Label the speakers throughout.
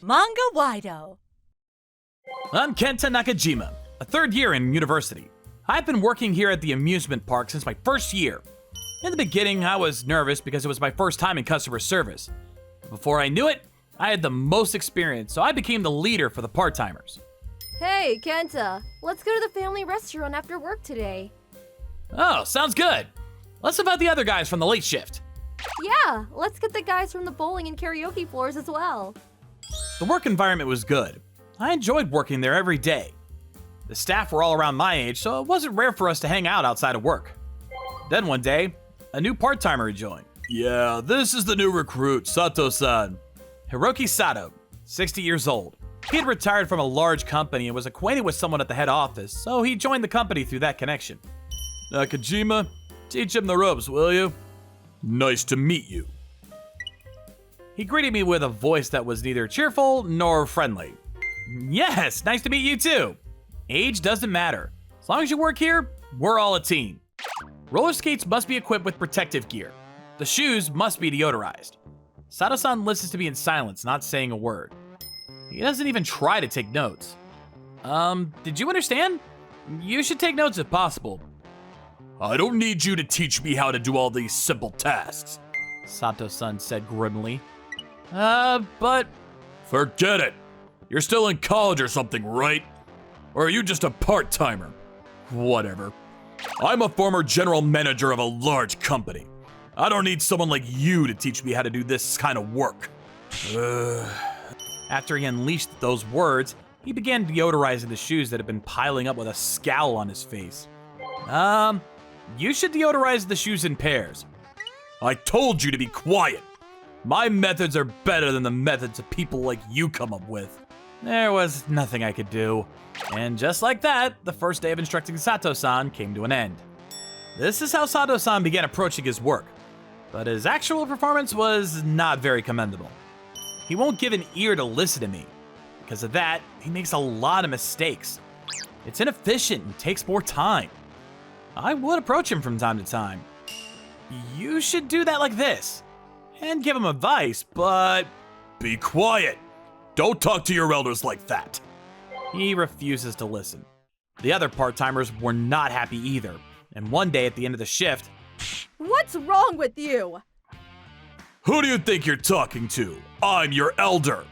Speaker 1: Manga-Waido.
Speaker 2: I'm Kenta Nakajima, a third year in university. I've been working here at the amusement park since my first year. In the beginning, I was nervous because it was my first time in customer service. Before I knew it, I had the most experience, so I became the leader for the part-timers.
Speaker 3: Hey, Kenta, let's go to the family restaurant after work today.
Speaker 2: Oh, sounds good. Let's invite the other guys from the late shift.
Speaker 3: Yeah, let's get the guys from the bowling and karaoke floors as well.
Speaker 2: The work environment was good. I enjoyed working there every day. The staff were all around my age, so it wasn't rare for us to hang out outside of work. Then one day, a new part-timer joined. Yeah, this is the new recruit, Sato-san. Hiroki Sato, 60 years old. He had retired from a large company and was acquainted with someone at the head office, so he joined the company through that connection. Nakajima, teach him the ropes, will you? Nice to meet you. He greeted me with a voice that was neither cheerful nor friendly. Yes, nice to meet you too. Age doesn't matter. As long as you work here, we're all a team. Roller skates must be equipped with protective gear. The shoes must be deodorized. Sato-san listens to me in silence, not saying a word. He doesn't even try to take notes. Did you understand? You should take notes if possible. I don't need you to teach me how to do all these simple tasks, Sato-san said grimly. But... Forget it. You're still in college or something, right? Or are you just a part-timer? Whatever. I'm a former general manager of a large company. I don't need someone like you to teach me how to do this kind of work. After he unleashed those words, he began deodorizing the shoes that had been piling up with a scowl on his face. You should deodorize the shoes in pairs. I told you to be quiet. My methods are better than the methods of people like you come up with. There was nothing I could do. And just like that, the first day of instructing Sato-san came to an end. This is how Sato-san began approaching his work. But his actual performance was not very commendable. He won't give an ear to listen to me. Because of that, he makes a lot of mistakes. It's inefficient and takes more time. I would approach him from time to time. You should do that like this. And give him advice, but... Be quiet. Don't talk to your elders like that. He refuses to listen. The other part-timers were not happy either. And one day at the end of the shift...
Speaker 3: What's wrong with you?
Speaker 2: Who do you think you're talking to? I'm your elder.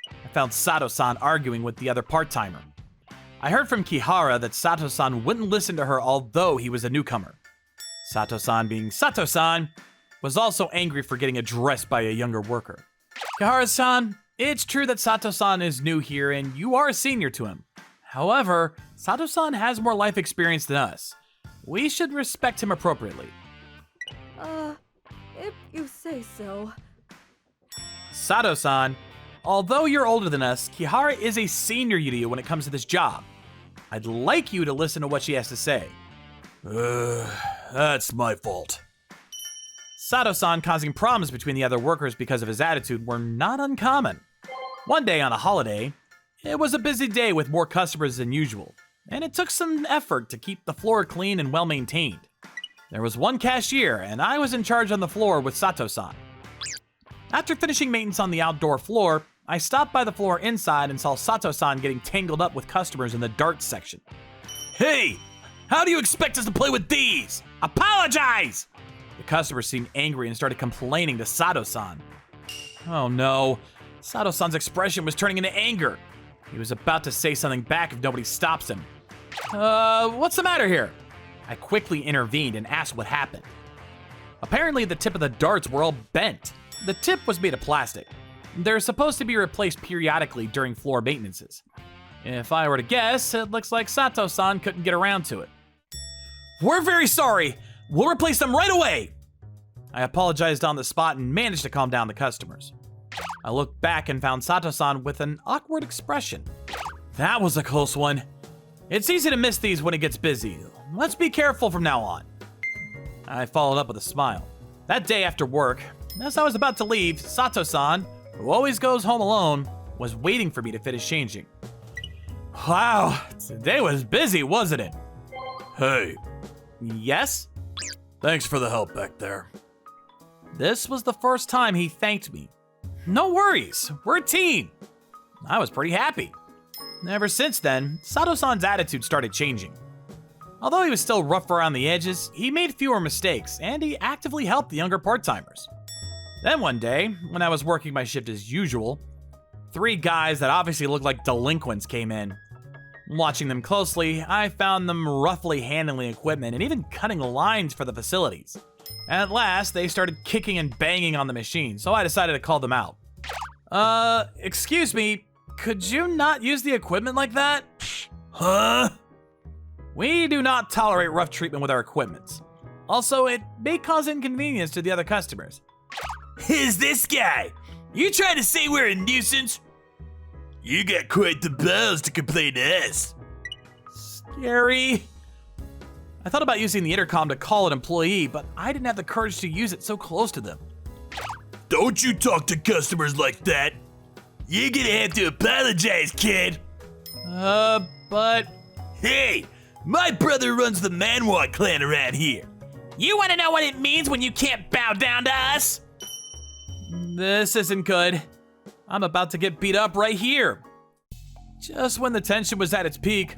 Speaker 2: I found Sato-san arguing with the other part-timer. I heard from Kihara that Sato-san wouldn't listen to her although he was a newcomer. Sato-san, being Sato-san, was also angry for getting addressed by a younger worker. Kihara-san, it's true that Sato-san is new here and you are a senior to him. However, Sato-san has more life experience than us. We should respect him appropriately.
Speaker 3: If you say so.
Speaker 2: Sato-san, although you're older than us, Kihara is a senior to you when it comes to this job. I'd like you to listen to what she has to say. That's my fault. Sato-san causing problems between the other workers because of his attitude were not uncommon. One day on a holiday, it was a busy day with more customers than usual, and it took some effort to keep the floor clean and well maintained. There was one cashier, and I was in charge on the floor with Sato-san. After finishing maintenance on the outdoor floor, I stopped by the floor inside and saw Sato-san getting tangled up with customers in the darts section. Hey! How do you expect us to play with these? Apologize! The customers seemed angry and started complaining to Sato-san. Oh no, Sato-san's expression was turning into anger. He was about to say something back if nobody stops him. What's the matter here? I quickly intervened and asked what happened. Apparently the tip of the darts were all bent. The tip was made of plastic. They're supposed to be replaced periodically during floor maintenances. If I were to guess, it looks like Sato-san couldn't get around to it. We're very sorry. We'll replace them right away. I apologized on the spot and managed to calm down the customers. I looked back and found Sato-san with an awkward expression. That was a close one. It's easy to miss these when it gets busy. Let's be careful from now on. I followed up with a smile. That day after work, as I was about to leave, Sato-san, who always goes home alone, was waiting for me to finish changing. Wow, today was busy, wasn't it? Hey. Yes? Thanks for the help back there. This was the first time he thanked me. No worries, we're a team. I was pretty happy. Ever since then, Sato-san's attitude started changing. Although he was still rough around the edges, he made fewer mistakes, and he actively helped the younger part-timers. Then one day, when I was working my shift as usual, 3 guys that obviously looked like delinquents came in. Watching them closely, I found them roughly handling equipment and even cutting lines for the facilities. At last, they started kicking and banging on the machine, so I decided to call them out. Excuse me, could you not use the equipment like that? Huh? We do not tolerate rough treatment with our equipment. Also, it may cause inconvenience to the other customers.
Speaker 1: Who's this guy? You trying to say we're a nuisance? You got quite the balls to complain to us.
Speaker 2: Scary. I thought about using the intercom to call an employee, but I didn't have the courage to use it so close to them.
Speaker 1: Don't you talk to customers like that. You're gonna have to apologize, kid.
Speaker 2: But...
Speaker 1: Hey, my brother runs the Manwa clan around here. You wanna know what it means when you can't bow down to us?
Speaker 2: This isn't good. I'm about to get beat up right here. Just when the tension was at its peak.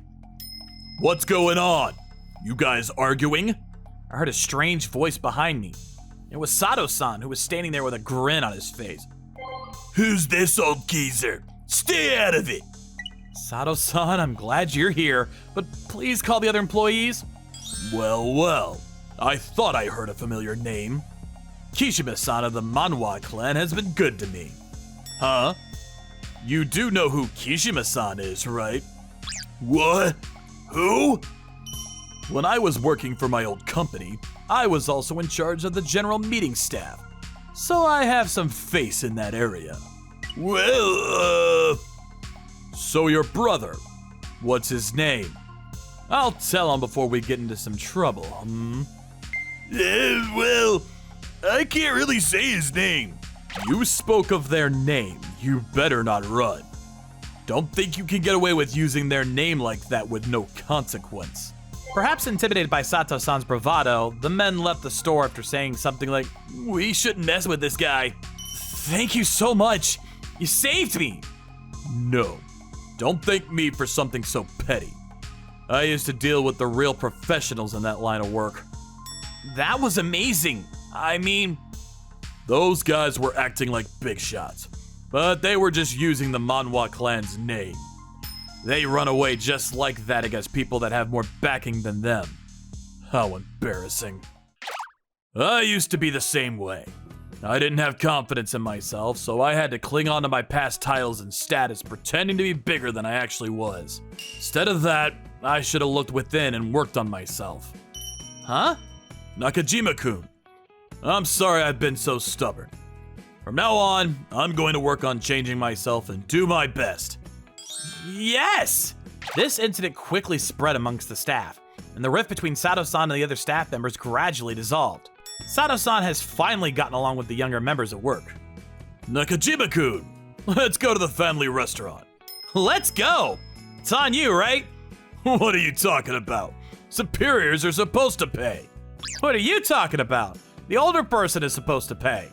Speaker 1: What's going on? You guys arguing?
Speaker 2: I heard a strange voice behind me. It was Sato-san, who was standing there with a grin on his face.
Speaker 1: Who's this old geezer? Stay out of it!
Speaker 2: Sato-san, I'm glad you're here, but please call the other employees.
Speaker 1: Well, I thought I heard a familiar name. Kishima-san of the Manwa clan has been good to me. Huh? You do know who Kishima-san is, right? What? Who? When I was working for my old company, I was also in charge of the general meeting staff, so I have some face in that area. Well, So your brother, what's his name? I'll tell him before we get into some trouble, Well, I can't really say his name. You spoke of their name. You better not run. Don't think you can get away with using their name like that with no consequence.
Speaker 2: Perhaps intimidated by Sato-san's bravado, the men left the store after saying something like,
Speaker 1: We shouldn't mess with this guy.
Speaker 2: "Thank you so much. You saved me."
Speaker 1: No, don't thank me for something so petty. I used to deal with the real professionals in that line of work.
Speaker 2: That was amazing. I mean,
Speaker 1: those guys were acting like big shots, but they were just using the Manwa clan's name. They run away just like that against people that have more backing than them. How embarrassing. I used to be the same way. I didn't have confidence in myself, so I had to cling on to my past titles and status, pretending to be bigger than I actually was. Instead of that, I should have looked within and worked on myself.
Speaker 2: huh?
Speaker 1: Nakajima-kun, I'm sorry I've been so stubborn. From now on, I'm going to work on changing myself and do my best.
Speaker 2: Yes! This incident quickly spread amongst the staff, and the rift between Sato-san and the other staff members gradually dissolved. Sato-san has finally gotten along with the younger members at work.
Speaker 1: Nakajima-kun, let's go to the family restaurant.
Speaker 2: Let's go! It's on you, right?
Speaker 1: What are you talking about? Superiors are supposed to pay.
Speaker 2: What are you talking about? The older person is supposed to pay.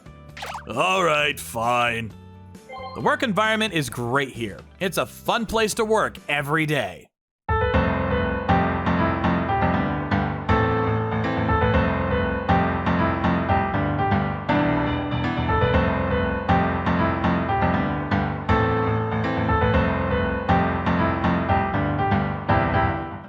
Speaker 1: All right, fine.
Speaker 2: The work environment is great here. It's a fun place to work every day.